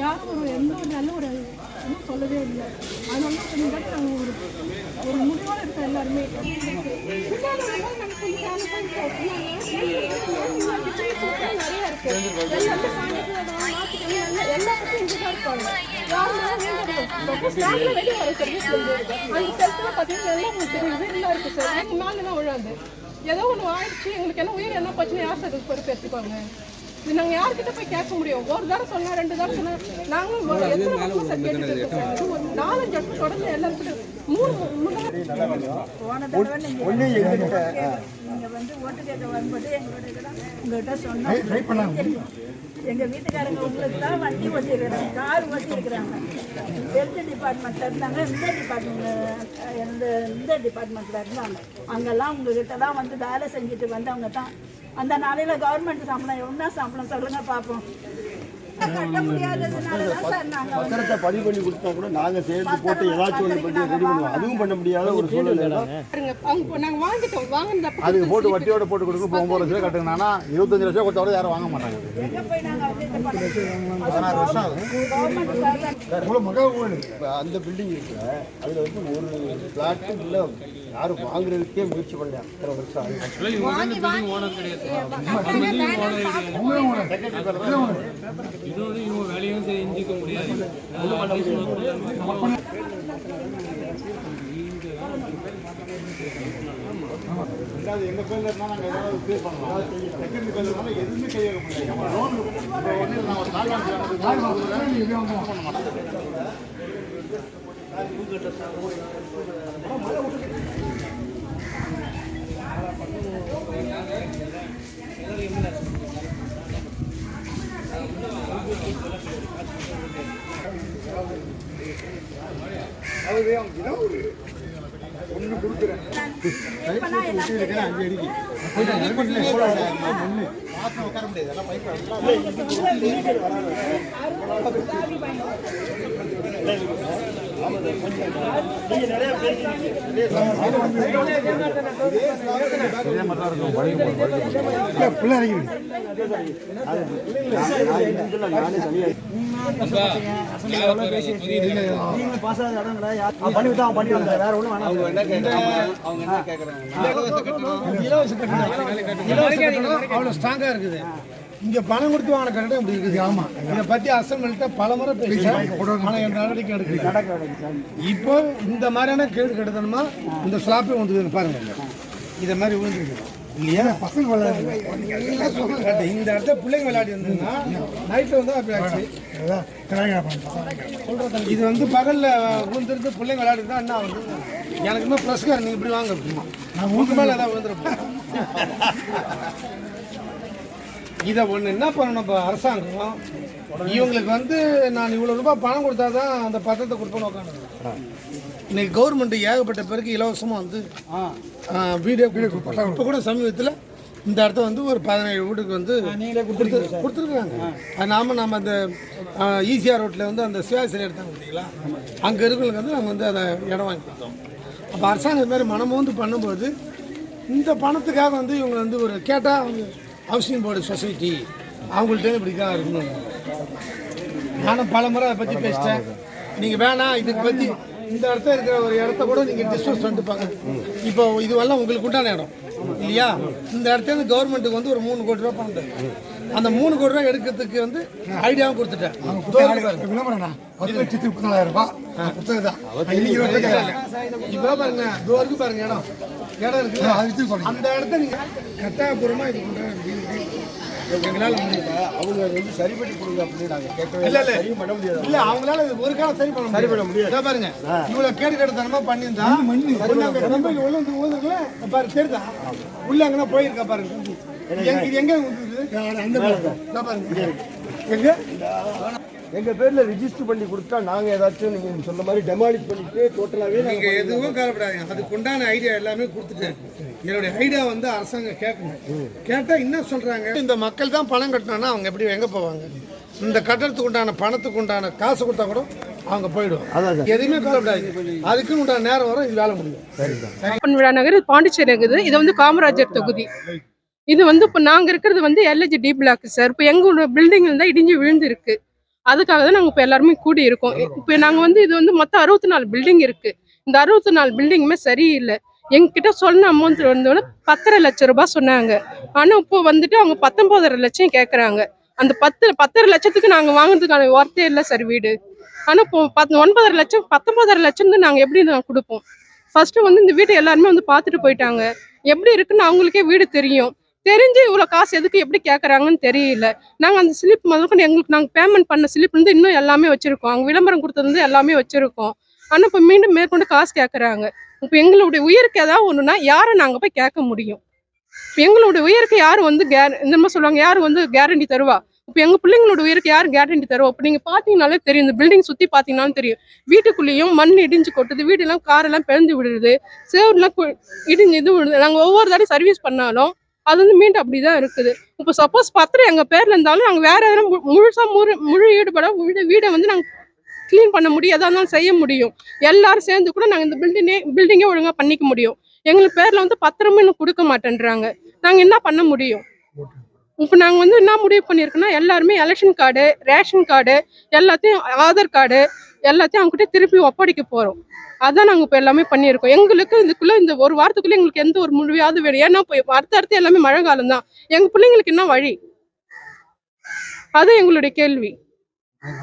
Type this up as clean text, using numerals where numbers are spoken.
யாரும் ஒரு எந்த ஒரு நல்ல ஒரு சொல்லவே இல்லை. அதனால நாங்கள் ஒரு முடிவோட இருக்கோம் எல்லாருமே. நிறைய இருக்கு எல்லா பக்கம் இங்கதான் இருக்காங்க. வெளியே வர சர்வீஸ் அந்த செல்ஃபில் பார்த்தீங்கன்னா எல்லாம் உங்களுக்கு தெரியும். வீடுலாம் இருக்கு சார். முன்னாள் தான் விழாது. ஏதோ ஒன்று ஆயிடுச்சு, எங்களுக்கு என்ன உயிர் என்ன பிரச்சனை யார் சார் பொறுப்பு எடுத்துப்பாங்க? இது நாங்கள் யார்கிட்ட போய் கேட்க முடியும்? ஒரு தடவை சொன்னா 2 தடவை சொன்னா நாங்களும் எத்தனை வருஷம் சார் கேட்டுட்டு இருக்கோம். 4-5 வருஷம் தொடர்ந்து எல்லாருக்கிட்ட 3 போன தடவை நீங்க வந்து ஓட்டு கேட்க வரும்போது உங்கள்கிட்ட சொன்னோம். எங்கள் வீட்டுக்காரங்க உங்களுக்கு தான் வண்டி ஓட்டிருக்கிறாங்க, கார் ஓட்டிருக்கிறாங்க. ஹெல்த் டிபார்ட்மெண்ட்டில் இருந்தாங்க, இந்த டிபார்ட்மெண்ட்டில் இருந்தாங்க. அங்கெல்லாம் உங்ககிட்ட தான் வந்து வேலை செஞ்சுட்டு வந்தவங்க தான். அந்த நாளையில் கவர்மெண்ட் சம்பளம் எவ்வளோ சம்பளம் சொல்லுங்கள் பார்ப்போம். கட்ட முடியாததுனால தான் சார் நாங்கள் பத்திரத்தை பதிவு பண்ணி கொடுத்தா கூட நாங்கள் சேர்த்து போட்டு ஏதாச்சும் ஒன்று பண்ணி ரெடி பண்ணுவோம். அதுவும் பண்ண முடியாத ஒரு சூழ்நிலை. நாங்கள் வாங்கிட்டோம், வாங்கினப்ப அதுக்கு போட்டு வட்டியோட போட்டு கொடுக்க 9 லட்சம் கட்டுங்கன்னா 25 லட்சம் கொடுத்தா யாரும் வாங்க மாட்டாங்க. 16 வருஷம் ஆகும். அந்த பில்டிங் இருக்குல்ல, அதில் வந்து ஒரு பிளாட்டு இல்லை யாரும் வாங்குறதுக்கே முயற்சி பண்ணல. அத்தனை வருஷம் வேலையும் செஞ்சுக்க முடியாது. எங்க பேர்ல இருந்தா நாங்க ஏதாவது பே பண்ணலாம். செகண்ட் பேர்ல இருந்தாலும் எதுவுமே கையக முடியாது. லோன் ஒண்ணு நான் ஒரு 4 மாசம் பண்ண மாட்டேன். ஒன்று கொடுக்குறேன் 5 அடிக்கு உட்கார முடியாது. இங்க பணம் கொடுத்து வாங்கின கரெக்டாக இப்படி இருக்குது. ஆமா, இதை பத்தி அசம்பிள்கிட்ட பல முறை பேசி நடவடிக்கை எடுக்குது. இப்போ இந்த மாதிரியான கேடு கெடுதணுமா இந்த ஸ்லாப்பே வந்து பாருங்க, இதை மாதிரி விழுந்துருக்கு இல்லையா? பசங்க விளையாடுங்க. இந்த இடத்துல பிள்ளைங்க விளையாடி இருந்ததுன்னா நைட்டில் வந்து அப்படி ஆச்சு சொல்கிறேன். இது வந்து பகலில் விழுந்துருந்து பிள்ளைங்க விளையாடுறதா என்ன ஆகுது? எனக்குமே ப்ளஸ்கார் நீங்கள் இப்படி வாங்க அப்படிமா நான் உங்களுக்கு மேலே ஏதாவது விழுந்துருப்பேன். இதை ஒன்று என்ன பண்ணணும் இப்போ அரசாங்கம், இவங்களுக்கு வந்து நான் இவ்வளோ ரூபாய் பணம் கொடுத்தா தான் அந்த பத்திரத்தை கொடுப்பேன்னு உட்காந்து. இன்னைக்கு கவர்மெண்ட் ஏகப்பட்ட பேருக்கு இலவசமாக வந்து வீடியோ கொடுப்பாங்க. இப்போ கூட சமீபத்தில் இந்த இடத்த வந்து ஒரு 17 வீட்டுக்கு வந்து கொடுத்துருக்குறாங்க. அது நாம் அந்த ஈசிஆர் ரோட்டில் வந்து அந்த சிவாசியில் எடுத்தாங்க பார்த்தீங்களா, அங்கே இருக்கிறவங்களுக்கு வந்து நாங்கள் வந்து அதை இடம் வாங்கி கொடுத்தோம். அப்போ அரசாங்கம் இது மாதிரி மனமும் வந்து பண்ணும்போது இந்த பணத்துக்காக வந்து இவங்க வந்து ஒரு கேட்டால் அவங்க ஹவுசிங் போர்டு சொசைட்டி அவங்கள்ட்ட இப்படி தான் இருக்கணும். நானும் பல முறை அதை பற்றி பேசிட்டேன். நீங்கள் வேணாம் இதுக்கு பற்றி இந்த இடத்துல இருக்கிற ஒரு இடத்த கூட நீங்கள் டிஸ்கஸ் பண்ணிட்டுப்பாங்க. இப்போ இதுவெல்லாம் உங்களுக்கு உண்டான இடம் இல்லையா? இந்த இடத்துல கவர்மெண்ட்டுக்கு வந்து ஒரு 3 கோடி ரூபா பணம் தரும். அந்த 3 கோடி ரூபா எடுக்கிறதுக்கு வந்து ஐடியாவும் கொடுத்துட்டேன். இப்போ பாருங்க, தோருக்கு பாருங்க இடம் இருக்கு. அந்த இடத்த நீங்க கட்டாயபூர்வமா இது எங்களால் முடியுமா? அவங்க வந்து சரி பண்ணி கொடுங்க அப்படின்னு நாங்கள் கேட்கவே இல்லை. பண்ண முடியாது. இல்லை, அவங்களால ஒரு காலம் சரி பண்ண முடியாது. பாருங்க, இவ்வளோ கேடு கேட்டதனமா பண்ணியிருந்தா பாரு தெரியுதா உள்ள அங்கே போயிருக்கா பாருங்க. இது எங்க பாருங்க எங்க எங்கள் பேரில் ரிஜிஸ்டர் பண்ணி கொடுத்தா நாங்கள் ஏதாச்சும் நீங்கள் சொன்ன மாதிரி டெமாலிஷ் பண்ணிட்டு டோட்டலாகவே நீங்க எதுவும் கவலைப்படாதீங்க. அதுக்கு உண்டான ஐடியா எல்லாமே கொடுத்துட்டேன். என்னுடைய ஐடியா வந்து அரசாங்கம் கேட்கணும். கேட்டா என்ன சொல்றாங்க, இந்த மக்கள் தான் பணம் கட்டணும்னா அவங்க எப்படி எங்க போவாங்க? இந்த கட்டணத்துக்கு உண்டான பணத்துக்கு உண்டான காசு கொடுத்தா கூட அவங்க போயிடுவாங்க. அதான் எதுவுமே கவலைப்படாதீங்க. அதுக்குன்னு உண்டான நேரம் வரும், இது வேலை முடியும். அப்பன் விழா நகர் பாண்டிச்சேரி இருக்குது. இது வந்து காமராஜர் தொகுதி. இது வந்து இப்போ நாங்க இருக்கிறது வந்து LG D பிளாக் சார். இப்போ எங்களோட பில்டிங் தான் இடிஞ்சு விழுந்து இருக்கு. அதுக்காக தான் நாங்கள் இப்போ எல்லாருமே கூடி இருக்கோம். இப்போ நாங்கள் வந்து இது வந்து மொத்தம் 64 பில்டிங் இருக்கு. இந்த 64 பில்டிங்குமே சரியில்லை. எங்ககிட்ட சொன்ன அமௌண்ட் வந்து 10.5 லட்சம் ரூபாய் சொன்னாங்க. ஆனால் இப்போ வந்துட்டு அவங்க 19.5 லட்சம் கேட்குறாங்க. அந்த 10.5 லட்சத்துக்கு நாங்கள் வாங்குறதுக்கான வார்த்தையே இல்லை சார் வீடு. ஆனால் இப்போ 9.5 லட்சம் 19.5 லட்சம் தான் நாங்கள் எப்படி நாங்கள் கொடுப்போம்? ஃபர்ஸ்ட் வந்து இந்த வீட்டை எல்லாருமே வந்து பார்த்துட்டு போயிட்டாங்க. எப்படி இருக்குன்னு அவங்களுக்கே வீடு தெரியும். தெரிஞ்சு இவ்வளோ காசு எதுக்கு எப்படி கேட்குறாங்கன்னு தெரியல. நாங்கள் அந்த ஸ்லிப் முதல்கொண்டு எங்களுக்கு நாங்கள் பேமெண்ட் பண்ண ஸ்லிப் வந்து இன்னும் எல்லாமே வச்சுருக்கோம். அவங்க விளம்பரம் கொடுத்தது வந்து எல்லாமே வச்சுருக்கோம். ஆனால் இப்போ மீண்டும் மேற்கொண்டு காசு கேட்குறாங்க. இப்போ எங்களுடைய உயிருக்கு ஏதாவது ஒன்றுனா யாரை நாங்கள் போய் கேட்க முடியும்? இப்போ எங்களுடைய உயிருக்கு யார் வந்து இந்த மாதிரி சொல்லுவாங்க, யார் வந்து கேரண்டி தருவா? இப்போ எங்கள் பிள்ளைங்களோட உயிருக்கு யார் கேரண்டி தருவா? இப்போ நீங்கள் பார்த்தீங்கனாலே தெரியும். இந்த பில்டிங் சுற்றி பார்த்தீங்கன்னாலும் தெரியும். வீட்டுக்குள்ளேயும் மண் இடிஞ்சு கொட்டுது. வீடெல்லாம் காரெல்லாம் பிறந்து விடுது. சேவரெலாம் இடிஞ்சு இது விடுது. நாங்கள் ஒவ்வொரு தடவை சர்வீஸ் பண்ணாலும் அது வந்து மீண்டும் அப்படிதான் இருக்குது. இப்போ சப்போஸ் பத்திரம் எங்கள் பேரில் இருந்தாலும் நாங்கள் வேற எதனா முழு ஈடுபட வீடை வந்து நாங்கள் க்ளீன் பண்ண முடியும். எதாக இருந்தாலும் செய்ய முடியும். எல்லாரும் சேர்ந்து கூட நாங்கள் இந்த பில்டிங்கே ஒழுங்காக பண்ணிக்க முடியும். எங்களுக்கு பேரில் வந்து பத்திரமும் இன்னும் கொடுக்க மாட்டேன்றாங்க. நாங்கள் என்ன பண்ண முடியும்? இப்போ நாங்கள் வந்து என்ன முடிவு பண்ணியிருக்கோன்னா, எல்லாருமே எலெக்ஷன் கார்டு, ரேஷன் கார்டு, எல்லாத்தையும் ஆதார் கார்டு எல்லாத்தையும் அவங்ககிட்ட திருப்பி ஒப்படைக்க போகிறோம். அதான் நாங்கள் இப்போ எல்லாமே பண்ணியிருக்கோம். எங்களுக்கு இதுக்குள்ளே இந்த ஒரு வாரத்துக்குள்ளே எங்களுக்கு எந்த ஒரு முடிவாவது வேணும். ஏன்னா இப்போ அடுத்தடுத்து எல்லாமே மழை காலம் தான். எங்கள் பிள்ளைங்களுக்கு என்ன வழி? அது எங்களுடைய கேள்வி.